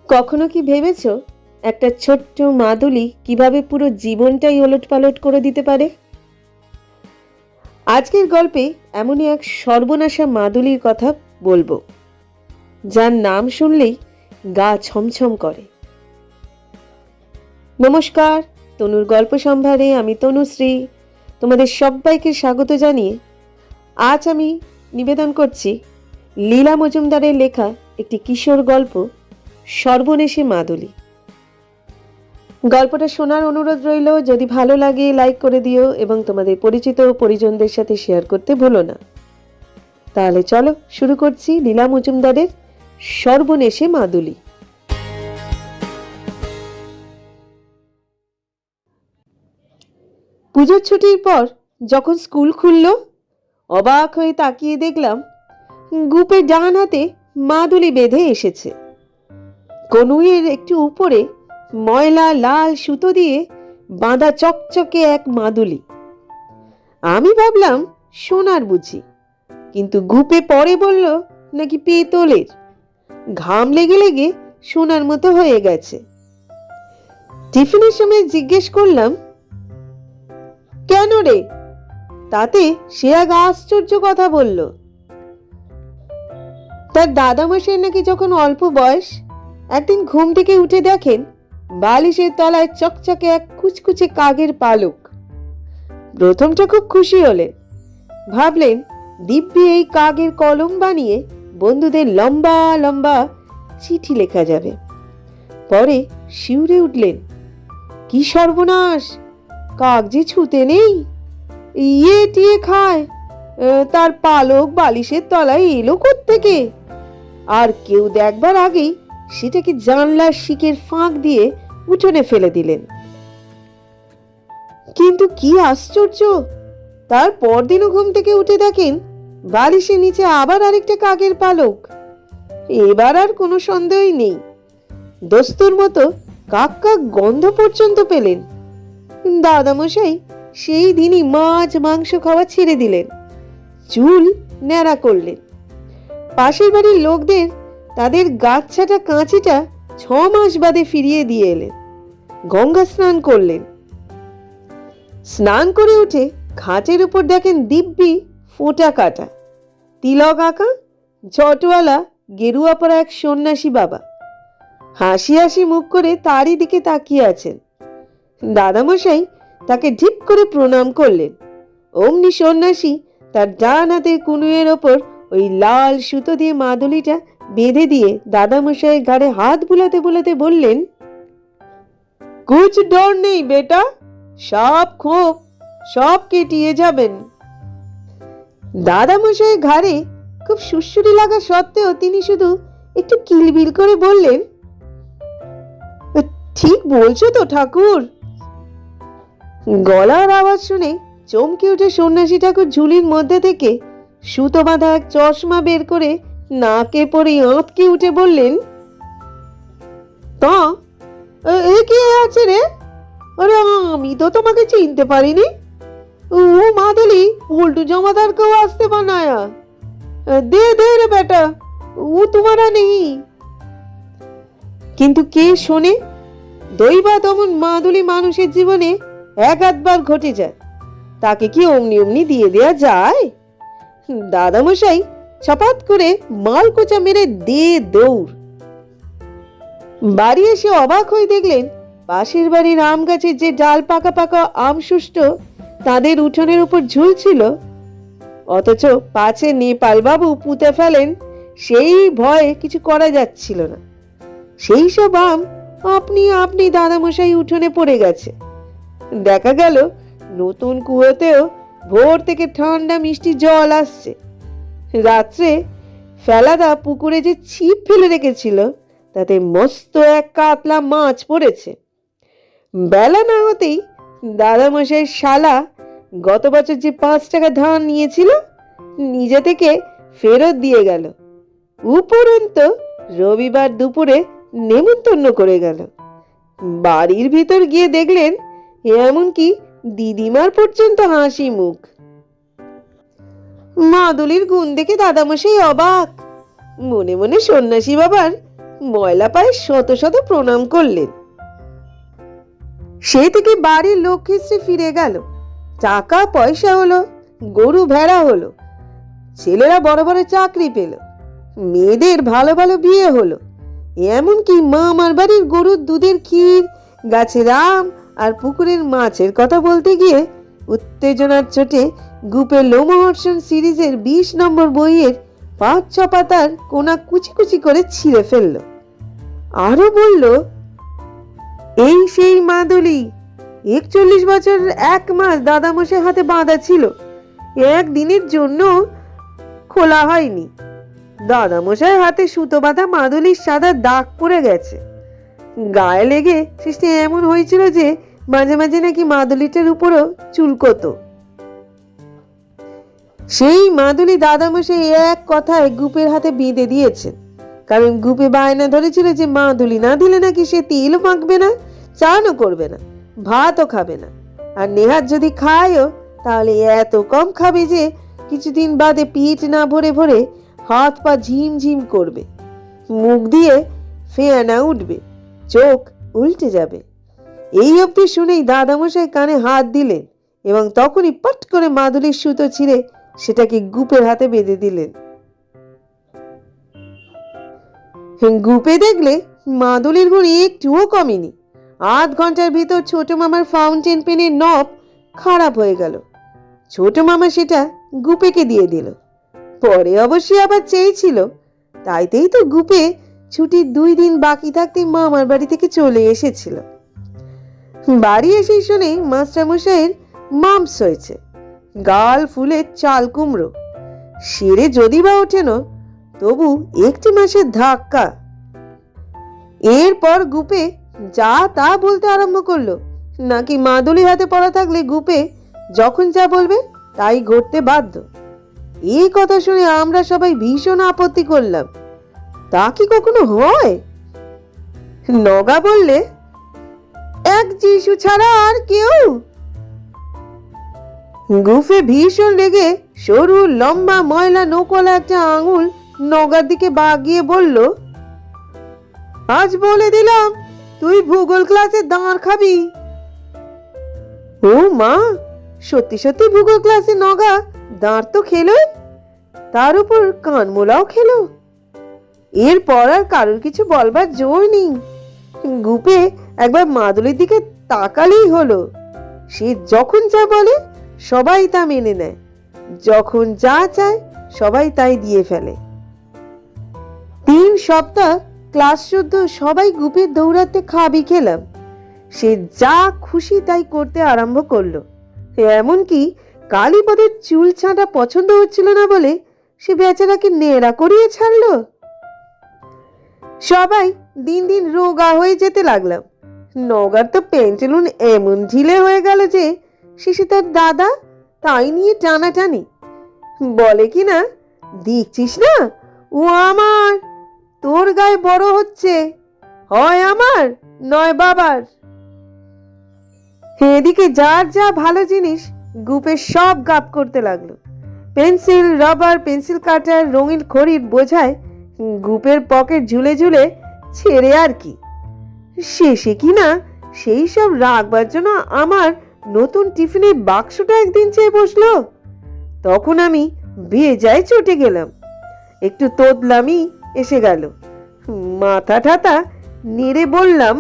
কখনো কি ভেবেছো একটা ছোট্ট মাদুলি কিভাবে পুরো জীবনটাই ওলটপালট করে দিতে পারে? আজকের গল্পে এমনই এক সর্বনাশা মাদুলির কথা বলবো, যার নাম শুনলেই গা ছমছম করে। নমস্কার, তনুর গল্প সম্ভারে আমি তনুশ্রী তোমাদের সবাইকে স্বাগত জানিয়ে আজ আমি নিবেদন করছি লীলা মজুমদারের লেখা একটি কিশোর গল্প, সর্বনেশে মাদুলি। গল্পটা শোনার অনুরোধ রইল। যদি ভালো লাগে লাইক করে দিও এবং তোমাদের পরিচিত ও পরিজনদের সাথে শেয়ার করতে ভুলো না। তাহলে চলো শুরু করছি লীলা মজুমদারের সর্বনেশে মাদুলি। পুজোর ছুটির পর যখন স্কুল খুলল, অবাক হয়ে তাকিয়ে দেখলাম গুপের ডান হাতে মাদুলি বেঁধে এসেছে। কনুইয়ের একটু উপরে ময়লা লাল সুতো দিয়ে বাঁধা চকচকে এক মাদুলি। আমি ভাবলাম সোনার বুঝি, কিন্তু গুপে পরে বলল নাকি পেতলের। ঘাম লেগে লেগে সোনার মতো হয়ে গেছে। টিফিনের সময় জিজ্ঞেস করলাম, কেন রে? তাতে সে এক আশ্চর্য কথা বলল। তার দাদামশাই নাকি যখন অল্প বয়স একদিন ঘুম থেকে উঠে দেখেন বালিশের তলায় চকচকে এক কুচকুচে কাকের পালক। প্রথমটা খুব খুশি হলেন, ভাবলেন দিব্যি এই কাকের কলম বানিয়ে বন্ধুদের লম্বা লম্বা চিঠি লেখা যাবে। পরে শিউরে উঠলেন, কি সর্বনাশ, কাক যে ছুতে নেই, ইয়ে টিয়ে খায়, তার পালক বালিশের তলায় এলো কোত্থেকে? আর কেউ দেখবার আগেই সেটাকে জানলার শিকের ফাঁক দিয়ে উঠোনে ফেলে দিলেন। কিন্তু কি আশ্চর্য, তার পরদিনও ঘুম থেকে উঠে দেখেন বালিশের নিচে আবার আরেকটা কাকের পালক। এবার আর কোনো সন্দেহই নেই। দস্তুর মতো কাক কাক গন্ধ পর্যন্ত পেলেন। দাদামশাই সেই দিনই মাছ মাংস খাওয়া ছেড়ে দিলেন, চুল ন্যাড়া করলেন। পাশের বাড়ির লোকদের তাদের গাছ ছাটা কাঁচিটা 6 মাস বাদে ফিরিয়ে দিয়ে এলেন। গঙ্গা স্নান করলেন। স্নান করে উঠে খাটের উপর দেখেন দিব্যি ফোঁটা কাটা, তিলক আঁকা, জটওয়ালা গেরুয়া পরা এক সন্ন্যাসী বাবা হাসি হাসি মুখ করে তারই দিকে তাকিয়ে আছেন। দাদামশাই তাকে ঢিপ করে প্রণাম করলেন। অমনি সন্ন্যাসী তার ডান হাতের কুনুয়ের ওপর ওই লাল সুতো দিয়ে মাদুলিটা বেঁধে দিয়ে দাদামশাইয়ের ঘাড়ে হাত বুলাতে বুলাতে বললেন, কুছ ডর নেই বেটা, সব ক্ষোভ সব কেটিয়ে যাবেন। দাদামশাইয়ের ঘাড়ে খুব সুড়সুড়ি লাগা সত্ত্বেও তিনি শুধু একটু কিলবিল করে বললেন, ঠিক বলছো তো ঠাকুর? গলার আওয়াজ শুনে চমকে উঠে সন্ন্যাসী ঠাকুর ঝুলির মধ্যে থেকে সুতো বাঁধা এক চশমা বের করে নাকে পরে আঁতকে উঠে বললেন, তা এ কে আছে রে? আরে আমি তো তোমাকে চিনতে পারিনি। ও মাদুলি উল্টু জমাদার কেউ আসতে বানায়া, দে দে রে বেটা, ও তোমারা নেই। কিন্তু কে শোনে? দৈবাৎ অমন মাদুলি মানুষের জীবনে এক আধবার ঘটে যায়, তাকে কি অমনি অমনি দিয়ে দেয়া যায়? দাদামশাই ছপাত করে মাল কোচা মেরে দে দৌড়। বাড়ি এসে অবাক হয়ে দেখলেন পাশের বাড়ির আম গাছের যে ডাল পাকা পাকা আম সুষ্ট তাদের উঠোনের উপর ঝুলছিল, অথচ পাছে নেপাল বাবু পুঁতে ফেলেন সেই ভয়ে কিছু করা যাচ্ছিল না। সেই সব আম আপনি আপনি দাদামশাই উঠোনে পড়ে গেছে। দেখা গেল নতুন কুয়োতেও ভোর থেকে ঠান্ডা মিষ্টি জল আসছে। রাত্রে ফেলাদা পুকুরে যে ছিপ ফেলে রেখেছিল তাতে মস্ত এক কাতলা মাছ পড়েছে। বেলা না হতেই দাদামশাই শালা গত বছর যে 5 টাকা ধান নিয়েছিল নিজে থেকে ফেরত দিয়ে গেল। উপরন্ত রবিবার দুপুরে নেমন্তন্ন করে গেল। বাড়ির ভিতর গিয়ে দেখলেন এমনকি দিদিমার পর্যন্ত হাসি মুখ। মাদুলির গুণ দেখে দাদামশাই অবাক। মনে মনে সন্ন্যাসী বাবার ময়লা পায়ে শত শত প্রণাম করলেন। সে থেকে বাড়ির লক্ষ্মীশ্রী ফিরে গেল। টাকা পয়সা হলো, গরু ভেড়া হলো, ছেলেরা বড় বড় চাকরি পেল, মেয়েদের ভালো ভালো বিয়ে হলো, এমনকি মামার বাড়ির গরুর দুধের ক্ষীর, গাছের আম আর পুকুরের মাছের কথা বলতে গিয়ে উত্তেজনার চোটে গুপের লোমহর্ষণ সিরিজের 20 নম্বর বইয়ের 5-6 পাতার কোনা কুচি কুচি করে ছিঁড়ে ফেলল। আরো বলল, এই সেই মাদুলি, 41 বছর 1 মাস দাদামশাই হাতে বাঁধা ছিল, একদিনের জন্য খোলা হয়নি। দাদামশাই হাতে সুতো বাঁধা মাদুলির সাদা দাগ পড়ে গেছে। গায়ে লেগে শেষে এমন হয়েছিল যে মাঝে মাঝে নাকি মাদুলিটার উপরও চুলকতো। সেই মাদুলি দাদামশাই এক কথায় গুপের হাতে বেঁধে দিয়েছেন, কারণ গুপে বায়না ধরেছিল যে মাদুলি না দিলে নাকি সে তেলও মাখবে না, চানও করবে না, ভাতও খাবে না, আর নেহাত যদি খায়ও তাহলে এত কম খাবে যে কিছুদিন বাদে পেট না ভরে ভরে হাত পা ঝিমঝিম করবে, মুখ দিয়ে ফেয়ানা উঠবে, চোখ উল্টে যাবে। এই অবধি শুনেই দাদামশাই কানে হাত দিলেন এবং তখনই পট করে মাদুলির সুতো ছিঁড়ে সেটাকে গুপের হাতে বেঁধে দিলেন। গুপে দেখলে মাদুলির গুণ একটুও কমেনি। 8 ঘন্টার ভিতর ছোট মামার ফাউন্টেন পেনের নব খারাপ হয়ে গেল। ছোট মামা সেটা গুপেকে দিয়ে দিল। পরে অবশ্যই আবার চেয়েছিল, তাইতেই তো গুপে ছুটির 2 দিন বাকি থাকতে মামার বাড়ি থেকে চলে এসেছিল। বাড়ি এসেই শুনে মাস্টারমশাইয়ের মাম্পস হয়েছে, গাল ফুলে চাল কুমড়ো, সেরে যদি বা ওঠেন তবু 1 মাসের ধাক্কা। এরপর গুপে যা তা বলতে আরম্ভ করলো, নাকি মাদুলি হাতে পড়া থাকলে গুপে যখন যা বলবে তাই ঘটতে বাধ্য। এই কথা শুনে আমরা সবাই ভীষণ আপত্তি করলাম। তা কি কখনো হয়? নগা বললে, এক যিশু ছাড়া আর কেউ? গুফে ভীষণ রেগে সরু লম্বা ময়লা নকলা একটা আঙুল নগার দিকে বাগিয়ে বলল, আজ বলে দিলাম তুই ভূগোল ক্লাসে দাঁড় খাবি। ও মা, সত্যি সত্যি ভূগোল ক্লাসে নগা দাঁড় তো খেলোই, তার উপর কানমোলাও খেলো। এরপর আর কারোর কিছু বলবার জোর নেই। গুপে একবার মাদুলির দিকে তাকালেই হলো। সে যখন যা বলে সবাই তা মেনে নেয়, যখন যা চায় সবাই তাই দিয়ে ফেলে। 3 সপ্তাহ ক্লাস শুদ্ধ সবাই গুপের দৌড়াতে খাবি খেলাম। সে যা খুশি তাই করতে আরম্ভ করলো। এমনকি কালীপদের চুল ছাঁটা পছন্দ হচ্ছিল না বলে সে বেচারাকে নেড়া করিয়ে ছাড়লো। সবাই দিন দিন রোগা হয়ে যেতে লাগলাম। নগার তো পেন্টেলুন এমন ঢিলে হয়ে গেল যে শেষে তার দাদা তাই নিয়ে টানাটানি। বলে কিনা, দেখছিস না, ও আমার, তোর গায়ে বড় হচ্ছে, হয় আমার নয় বাবার। এদিকে যার যা ভালো জিনিস গুপের সব গাপ করতে লাগলো। পেন্সিল, রাবার, পেন্সিল কাটার, রঙিন খড়ির বোঝায় গুপের পকেট ঝুলে ঝুলে ছেড়ে আর কি। শেষে কিনা সেই সব রাখবার জন্য আমার নতুন টিফিনের বাক্সটা একদিন চেয়ে বসলো। তখন আমি বেজায় চটে গেলাম। একটু তোতলামি এসে গেল। মাথা ঠাতা নেড়ে বললাম,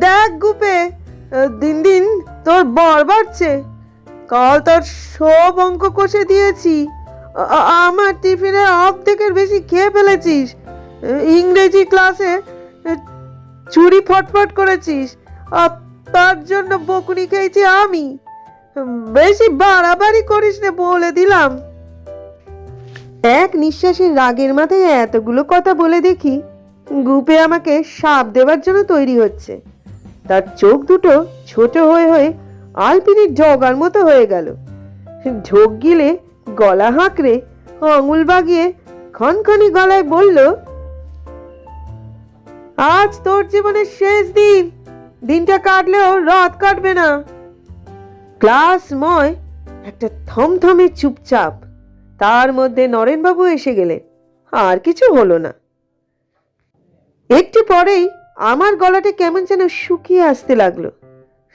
দেখ গুপে, দিন দিন তোর বর বাড়ছে। কাল তোর সব অঙ্ক কষে দিয়েছি। আমার টিফিনের অর্ধেকের বেশি খেয়ে ফেলেছিস। ইংরেজি ক্লাসে চুরি ফটফট করেছিস, তার জন্য বকুনি খেয়েছি আমি। বেশি বাড়াবাড়ি করিস না বলে দিলাম। এক নিঃশ্বাসের রাগের মাথায় এতগুলো কথা বলে দেখি গুপে আমাকে শাপ দেওয়ার জন্য তৈরি হচ্ছে। তার চোখ দুটো ছোট হয়ে হয়ে আলপিনির জগার মতো হয়ে গেল। ঢোক গিলে গলা হাঁকড়ে আঙুল বাগিয়ে খনখনি গলায় বলল, আজ তোর জীবনের শেষ দিন, দিনটা কাটলেও রাত কাটবে না। ক্লাসময় একটা থমথমে চুপচাপ। তার মধ্যে নরেনবাবু এসে গেলেন। আর কিছু হলো না। একটু পরেই আমার গলাটা কেমন যেন শুকিয়ে আসতে লাগলো,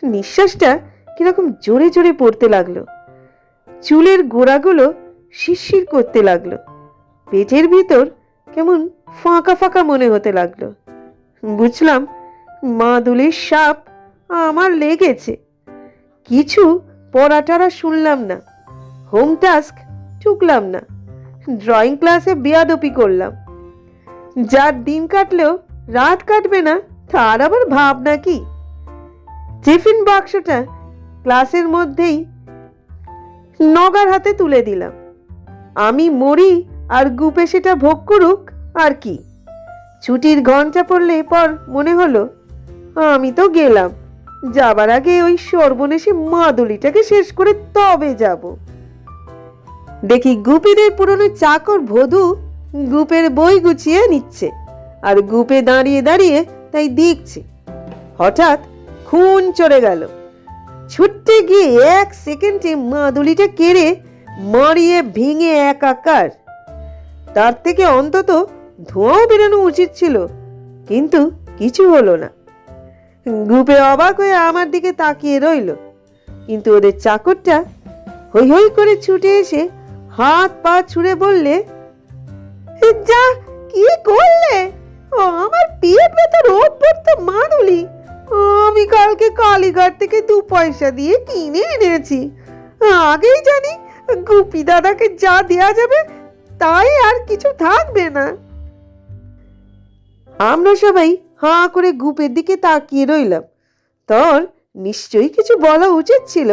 নিঃশ্বাসটা কিরকম জোরে জোরে পড়তে লাগলো, চুলের গোড়াগুলো শিরশির করতে লাগলো, পেটের ভিতর কেমন ফাঁকা ফাঁকা মনে হতে লাগলো। বুঝলাম মাদুলির সাপ আমার লেগেছে। কিছু পড়াটারা শুনলাম না, হোম টাস্ক টুকলাম না, ড্রয়িং ক্লাসে বেয়াদপি করলাম। যার দিন কাটলেও রাত কাটবে না তার আবার ভাবনা কি? টিফিন বাক্সটা ক্লাসের মধ্যেই নগার হাতে তুলে দিলাম। আমি মরি আর গুপে সেটা ভোগ করুক আর কি। ছুটির ঘন্টা পড়লে পর মনে হলো আমি তো গেলাম, যাবার আগে ওই সর্বনেশে মাদুলিটাকে শেষ করে তবে যাব। দেখি গুপিদের পুরনো চাকর ভদু গুপের বই গুছিয়ে নিচ্ছে, আর গুপে দাঁড়িয়ে দাঁড়িয়ে তাই দেখছে। হঠাৎ খুন চড়ে গেল, ছুটতে গিয়ে 1 সেকেন্ডে মাদুলিটা কেড়ে মারিয়ে ভেঙে একাকার। তার থেকে অন্তত ধোঁয়াও বেরোনো উচিত ছিল, কিন্তু কিছু হলো না। গুপে অবাক হয়ে আমার দিকে তাকিয়ে রইল, কিন্তু ওদের চাকরটা হই হই করে ছুটে এসে হাত পা ছুঁড়ে বললে, যা কি করলে? আমার পেট ভেতর অভ্যর্থ মাদুলি আমি কালকে কালীঘাট থেকে 2 পয়সা দিয়ে কিনে এনেছি। আগেই জানি গুপি দাদাকে যা দেয়া যাবে তাই আর কিছু থাকবে না। আমরা সবাই হাঁ করে গুপের দিকে তাকিয়ে রইলাম। তোর নিশ্চয়ই কিছু বলা উচিত ছিল,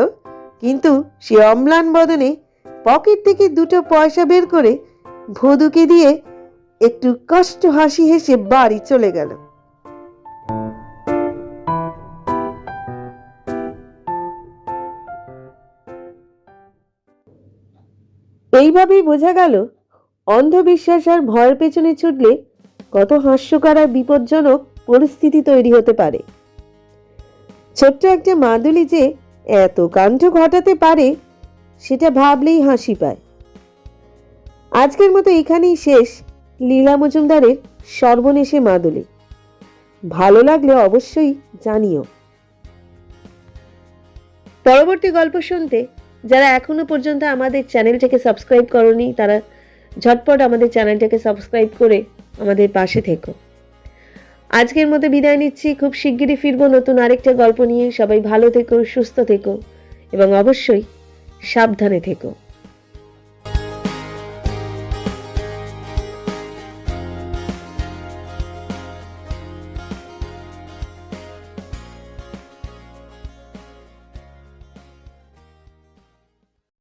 কিন্তু সে অম্লান বদনে পকেট থেকে 2 পয়সা বের করে ভদুকে দিয়ে একটু কষ্ট হাসি হেসে বাড়ি চলে গেল। এইভাবেই বোঝা গেল অন্ধবিশ্বাস আর ভয়ের পেছনে ছুটলে কত হাস্যকর আর বিপজ্জনক পরিস্থিতি তৈরি হতে পারে। ছোট্ট একটা মাদুলি যে এত কাণ্ড ঘটাতে পারে সেটা ভাবলেই হাসি পায়। আজকের মতো এখানেই শেষ লীলা মজুমদারের সর্বনেশে মাদুলি। ভালো লাগলে অবশ্যই জানিও। পরবর্তী গল্প শুনতে যারা এখনো পর্যন্ত আমাদের চ্যানেলটাকে সাবস্ক্রাইব করনি তারা ঝটপট আমাদের চ্যানেলটাকে সাবস্ক্রাইব করে আমাদের পাশে থেকো। আজকের মতো বিদায় নিচ্ছি, খুব শিগগিরই ফিরবো নতুন আরেকটা গল্প নিয়ে। সবাই ভালো থেকো, সুস্থ থেকো এবং অবশ্যই সাবধানে থেকো।